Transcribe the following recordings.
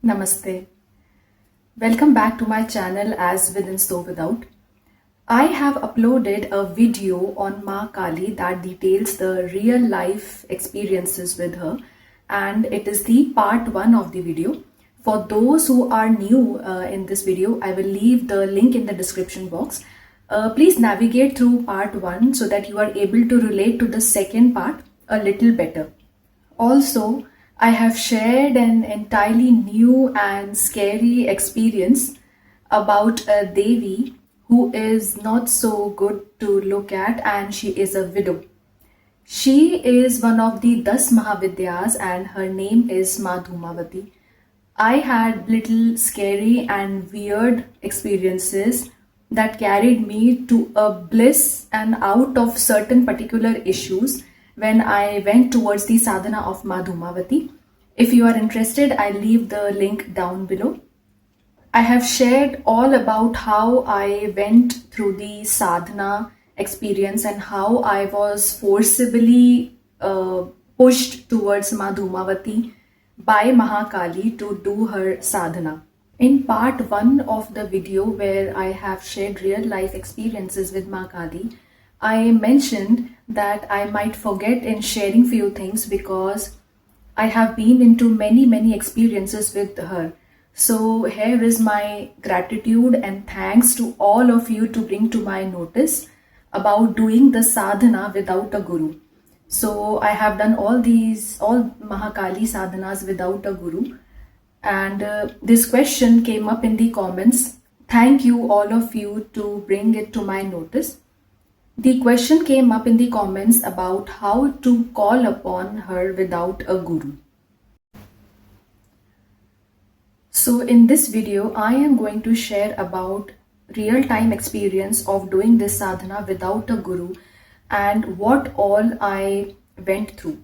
Namaste. Welcome back to my channel As Within So Without. I have uploaded a video on Maa Kali that details the real life experiences with her, and it is the part 1 of the video. For those who are new in this video, I will leave the link in the description box. Please navigate through part 1 so that you are able to relate to the second part a little better. Also, I have shared an entirely new and scary experience about a Devi who is not so good to look at, and she is a widow. She is one of the 10 Mahavidyas and her name is Maa Dhumavati. I had little scary and weird experiences that carried me to a bliss and out of certain particular issues when I went towards the sadhana of Maa Dhumavati. If you are interested, I'll leave the link down below. I have shared all about how I went through the sadhana experience and how I was forcibly pushed towards Maa Dhumavati by Maa Kali to do her sadhana. In part 1 of the video where I have shared real life experiences with Maa Kali, I mentioned that I might forget in sharing few things because I have been into many experiences with her. So here is my gratitude and thanks to all of you to bring to my notice about doing the sadhana without a guru. So I have done all Mahakali sadhanas without a guru, and this question came up in the comments. Thank you all of you to bring it to my notice. The question came up in the comments about how to call upon her without a guru. So in this video, I am going to share about real-time experience of doing this sadhana without a guru and what all I went through.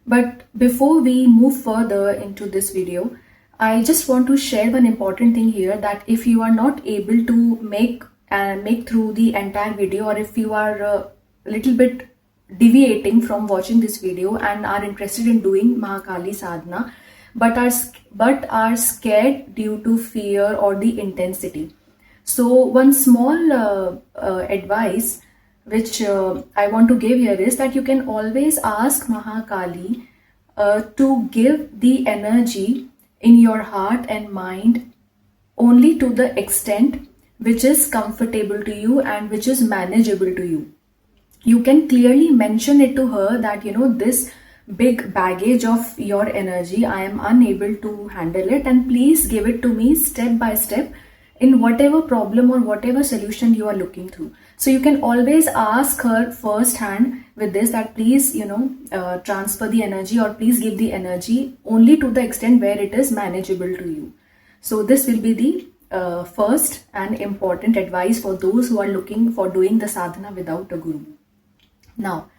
But before we move further into this video, I just want to share one important thing here, that if you are not able to make through the entire video, or if you are a little bit deviating from watching this video and are interested in doing Mahakali sadhana but are scared due to fear or the intensity. So one small advice which I want to give here is that you can always ask Mahakali to give the energy in your heart and mind only to the extent which is comfortable to you and which is manageable to you. You can clearly mention it to her that, this big baggage of your energy, I am unable to handle it, and please give it to me step by step in whatever problem or whatever solution you are looking through. So you can always ask her firsthand with this that please, transfer the energy, or please give the energy only to the extent where it is manageable to you. So this will be the first and important advice for those who are looking for doing the sadhana without a guru. Now,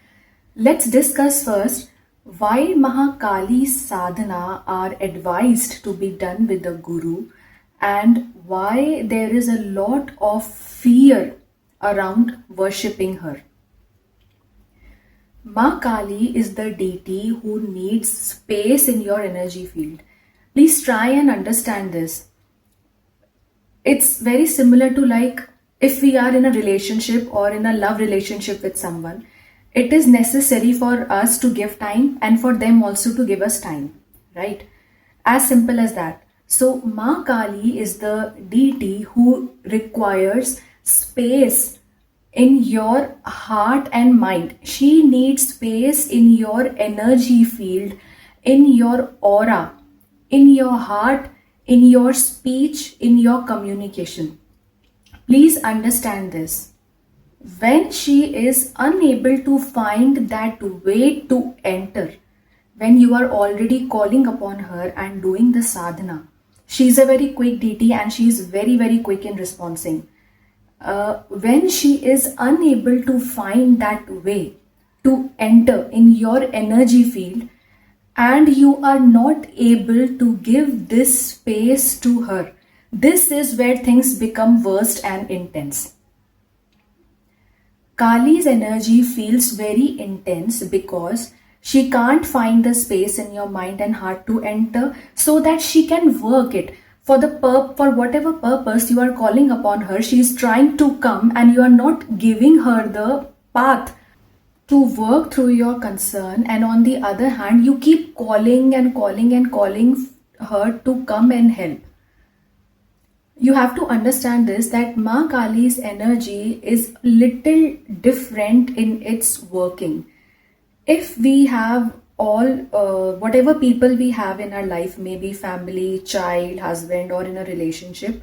let's discuss first why Mahakali sadhana are advised to be done with a guru and why there is a lot of fear around worshipping her. Maa Kali is the deity who needs space in your energy field. Please try and understand this. It's very similar to like if we are in a relationship or in a love relationship with someone, it is necessary for us to give time and for them also to give us time, right? As simple as that. So Maa Kali is the deity who requires space in your heart and mind. She needs space in your energy field, in your aura, in your heart, in your speech, in your communication. Please understand this. When she is unable to find that way to enter, when you are already calling upon her and doing the sadhana, she is a very quick deity and she is very quick in responding. When she is unable to find that way to enter in your energy field, and you are not able to give this space to her, this is where things become worst and intense. Kali's energy feels very intense because She can't find the space in your mind and heart to enter so that she can work it. For whatever purpose you are calling upon her, she is trying to come and you are not giving her the path to work through your concern. And on the other hand, you keep calling and calling and calling her to come and help. You have to understand this, that Maa Kali's energy is little different in its working. If we have all whatever people we have in our life, maybe family, child, husband, or in a relationship,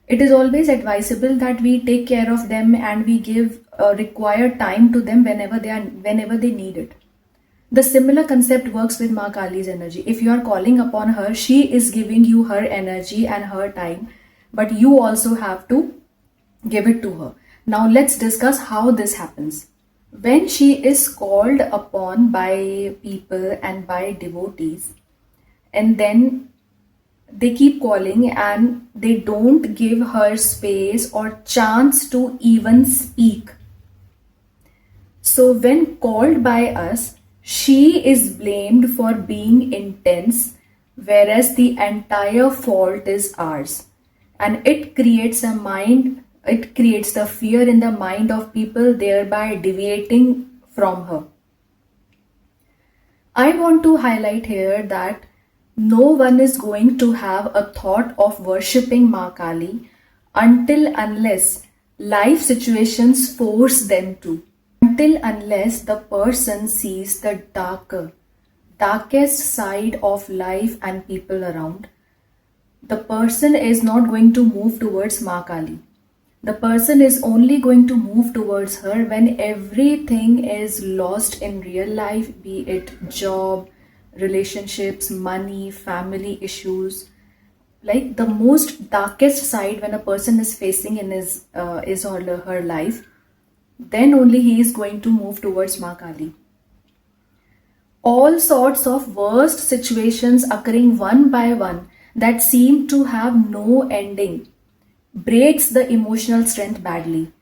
it is always advisable that we take care of them and we give required time to them whenever they need it. The similar concept works with Maa Kali's energy. If you are calling upon her, she is giving you her energy and her time, but you also have to give it to her. Now let's discuss how this happens. When she is called upon by people and by devotees, and then they keep calling and they don't give her space or chance to even speak. So when called by us, she is blamed for being intense, whereas the entire fault is ours. And it creates the fear in the mind of people, thereby deviating from her. I want to highlight here that no one is going to have a thought of worshipping Maa Kali unless life situations force them to. Unless the person sees the darkest side of life and people around, the person is not going to move towards Maa Kali. The person is only going to move towards her when everything is lost in real life, be it job, relationships, money, family issues. Like the most darkest side when a person is facing in his or her life, then only he is going to move towards Maa Kali. All sorts of worst situations occurring one by one that seem to have no ending breaks the emotional strength badly.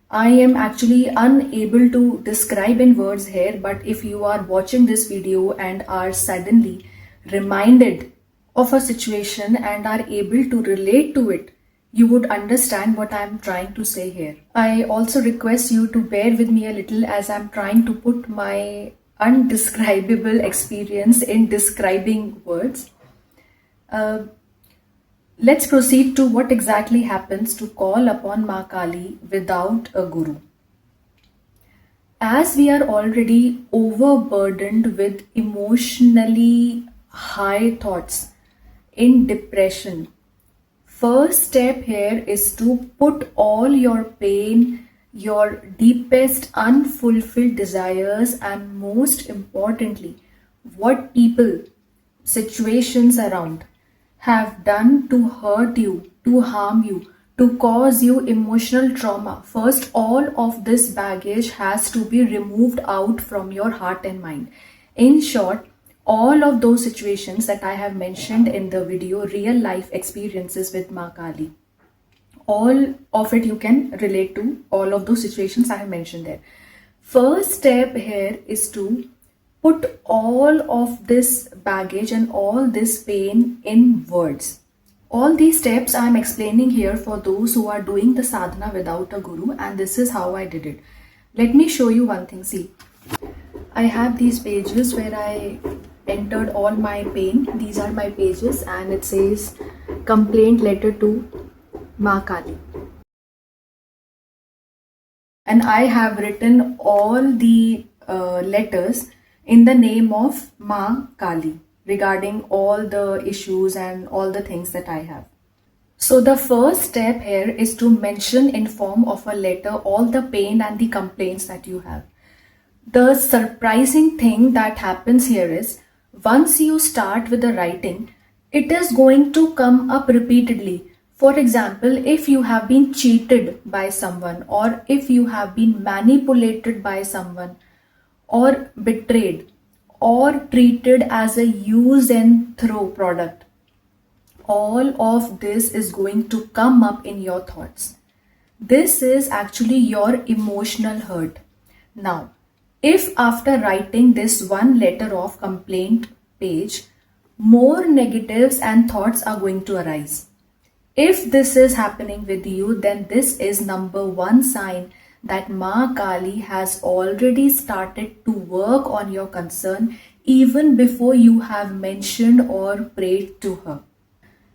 I am actually unable to describe in words here, but if you are watching this video and are suddenly reminded of a situation and are able to relate to it, you would understand what I am trying to say here. I also request you to bear with me a little as I am trying to put my undescribable experience in describing words. Let's proceed to what exactly happens to call upon Maa Kali without a guru. As we are already overburdened with emotionally high thoughts, in depression, first step here is to put all your pain, your deepest unfulfilled desires, and most importantly, what people, situations around have done to hurt you, to harm you, to cause you emotional trauma. First, all of this baggage has to be removed out from your heart and mind. In short, all of those situations that I have mentioned in the video, real life experiences with Maa Kali, all of it you can relate to, all of those situations I have mentioned there. First step here is to put all of this baggage and all this pain in words. All these steps I am explaining here for those who are doing the sadhana without a guru, and this is how I did it. Let me show you one thing. See, I have these pages where I entered all my pain. These are my pages and it says complaint letter to Maa Kali. And I have written all the letters in the name of Maa Kali regarding all the issues and all the things that I have. So the first step here is to mention in form of a letter all the pain and the complaints that you have. The surprising thing that happens here is once you start with the writing, it is going to come up repeatedly. For example, if you have been cheated by someone, or if you have been manipulated by someone, or betrayed, or treated as a use and throw product, all of this is going to come up in your thoughts. This is actually your emotional hurt. Now, If after writing this one letter of complaint page, more negatives and thoughts are going to arise. If this is happening with you, then this is number one sign that Maa Kali has already started to work on your concern even before you have mentioned or prayed to her.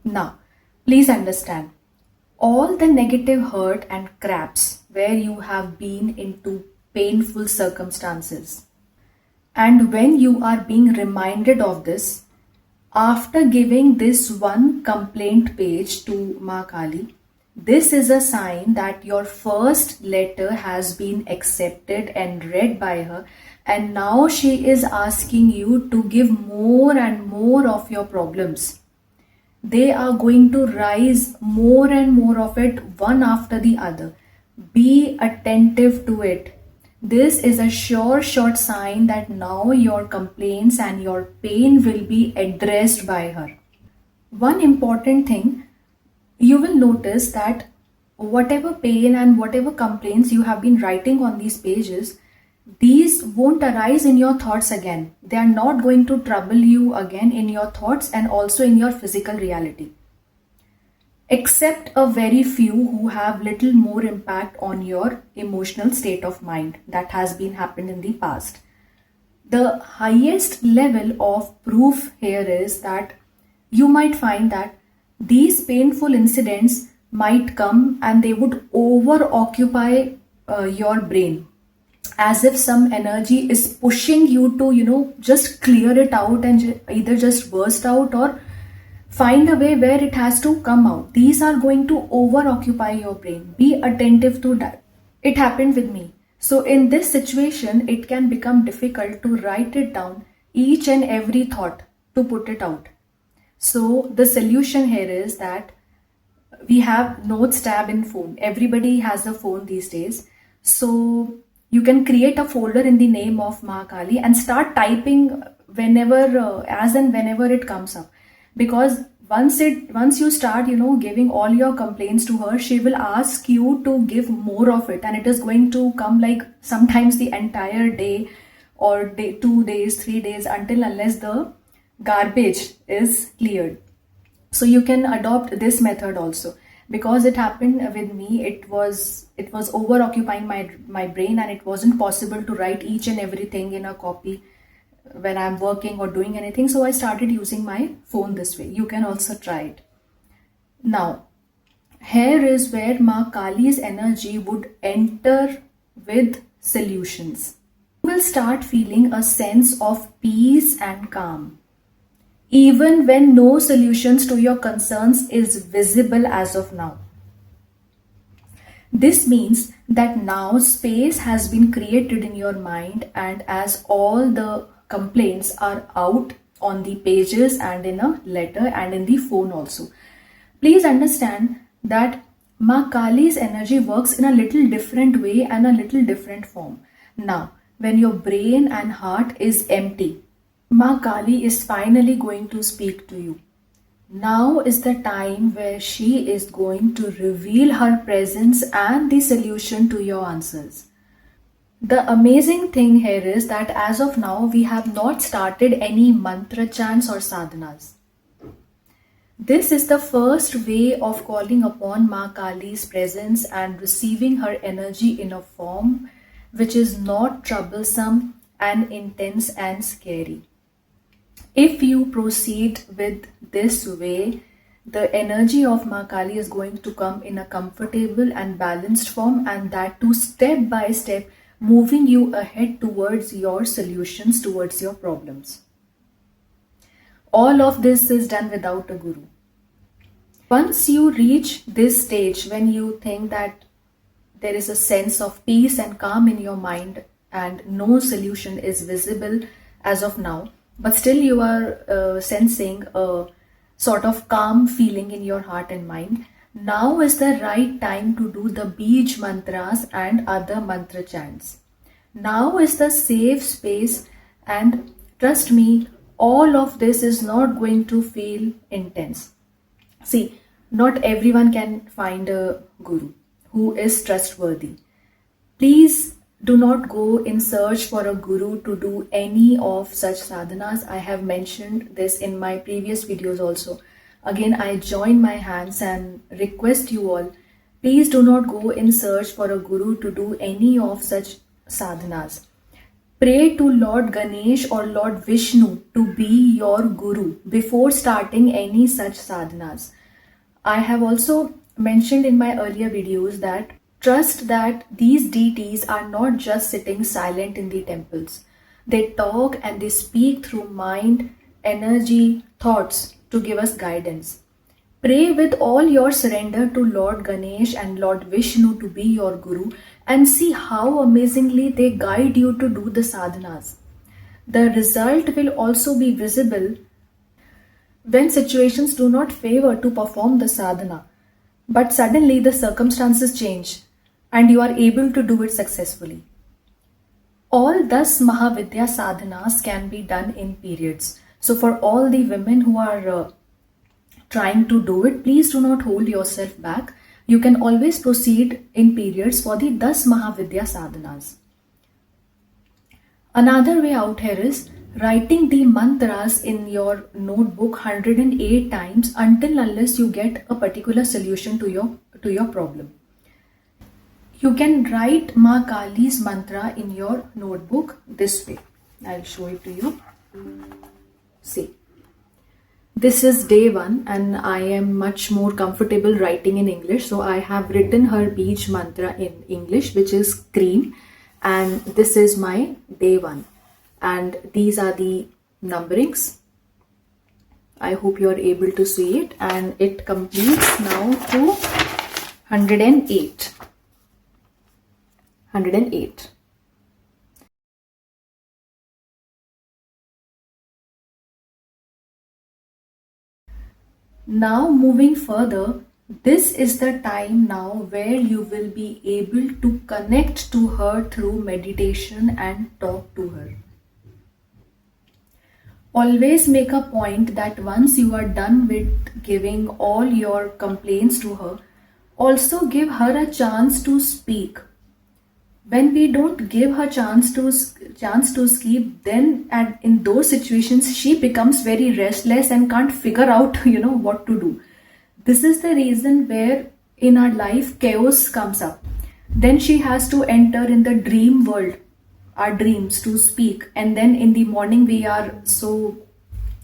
Now, please understand, all the negative hurt and craps where you have been into painful circumstances. And when you are being reminded of this, after giving this one complaint page to Maa Kali, this is a sign that your first letter has been accepted and read by her, and now she is asking you to give more and more of your problems. They are going to rise more and more of it, one after the other. Be attentive to it. This is a short sign that now your complaints and your pain will be addressed by her. One important thing, you will notice that whatever pain and whatever complaints you have been writing on these pages, these won't arise in your thoughts again. They are not going to trouble you again in your thoughts and also in your physical reality. Except a very few who have little more impact on your emotional state of mind that has been happened in the past. The highest level of proof here is that you might find that these painful incidents might come and they would over occupy your brain, as if some energy is pushing you to just clear it out and either just burst out or find a way where it has to come out. These are going to over occupy your brain. Be attentive to that. It happened with me. So in this situation, it can become difficult to write it down, each and every thought, to put it out. So the solution here is that we have notes tab in phone. Everybody has a phone these days. So you can create a folder in the name of Maa Kali and start typing whenever, as and whenever it comes up. Because once you start giving all your complaints to her, she will ask you to give more of it, and it is going to come like sometimes the entire day or 2 days, 3 days, until unless the garbage is cleared. So you can adopt this method also, because it happened with me. It was over occupying my brain, and it wasn't possible to write each and everything in a copy when I'm working or doing anything. So I started using my phone this way. You can also try it. Now, here is where Maa Kali's energy would enter with solutions. You will start feeling a sense of peace and calm, even when no solutions to your concerns is visible as of now. This means that now space has been created in your mind, and as all the complaints are out on the pages and in a letter and in the phone also. Please understand that Maa Kali's energy works in a little different way and a little different form. Now, when your brain and heart is empty, Maa Kali is finally going to speak to you. Now is the time where she is going to reveal her presence and the solution to your answers. The amazing thing here is that as of now, we have not started any mantra chants or sadhanas. This is the first way of calling upon Maa Kali's presence and receiving her energy in a form which is not troublesome and intense and scary. If you proceed with this way, the energy of Maa Kali is going to come in a comfortable and balanced form, and that too step by step, moving you ahead towards your solutions, towards your problems. All of this is done without a guru. Once you reach this stage, when you think that there is a sense of peace and calm in your mind and no solution is visible as of now, but still you are sensing a sort of calm feeling in your heart and mind, now is the right time to do the Bij mantras and other mantra chants. Now is the safe space, and trust me, all of this is not going to feel intense. See, not everyone can find a guru who is trustworthy. Please Do not go in search for a guru to do any of such sadhanas. I have mentioned this in my previous videos also. Again, I join my hands and request you all, please do not go in search for a guru to do any of such sadhanas. Pray to Lord Ganesh or Lord Vishnu to be your guru before starting any such sadhanas. I have also mentioned in my earlier videos that trust that these deities are not just sitting silent in the temples. They talk and they speak through mind, energy, thoughts to give us guidance. Pray with all your surrender to Lord Ganesh and Lord Vishnu to be your guru and see how amazingly they guide you to do the sadhanas. The result will also be visible when situations do not favor to perform the sadhana, but suddenly the circumstances change and you are able to do it successfully. All thus Mahavidya sadhanas can be done in periods. So for all the women who are trying to do it, please do not hold yourself back. You can always proceed in periods for the 10 Mahavidya sadhanas. Another way out here is writing the mantras in your notebook 108 times until unless you get a particular solution to your problem. You can write Maa Kali's mantra in your notebook this way. I'll show it to you. See. This is day 1 and I am much more comfortable writing in English. So I have written her beach mantra in English, which is cream. And this is my day 1. And these are the numberings. I hope you are able to see it. And it completes now to 108. 108. Now moving further, this is the time now where you will be able to connect to her through meditation and talk to her. Always make a point that once you are done with giving all your complaints to her, also give her a chance to speak. When we don't give her chance to speak, then in those situations she becomes very restless and can't figure out what to do. This is the reason where in our life chaos comes up. Then she has to enter in the dream world, our dreams, to speak, and then in the morning we are so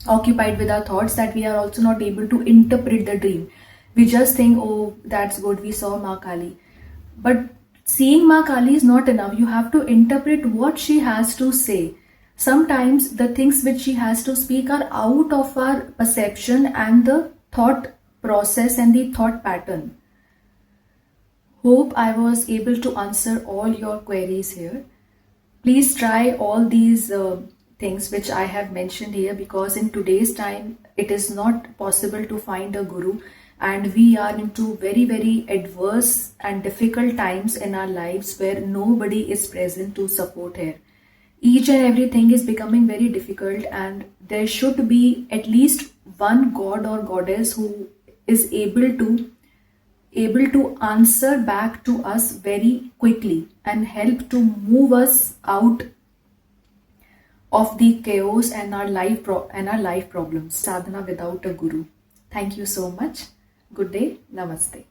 occupied with our thoughts that we are also not able to interpret the dream. We just think, oh, that's good, we saw Maa Kali. But seeing Maa Kali is not enough. You have to interpret what she has to say. Sometimes the things which she has to speak are out of our perception and the thought process and the thought pattern. Hope I was able to answer all your queries here. Please try all these things which I have mentioned here, because in today's time it is not possible to find a guru. And we are into very, very adverse and difficult times in our lives where nobody is present to support her. Each and everything is becoming very difficult, and there should be at least one god or goddess who is able to answer back to us very quickly and help to move us out of the chaos and our life problems. Sadhana without a guru. Thank you so much. Good day. Namaste.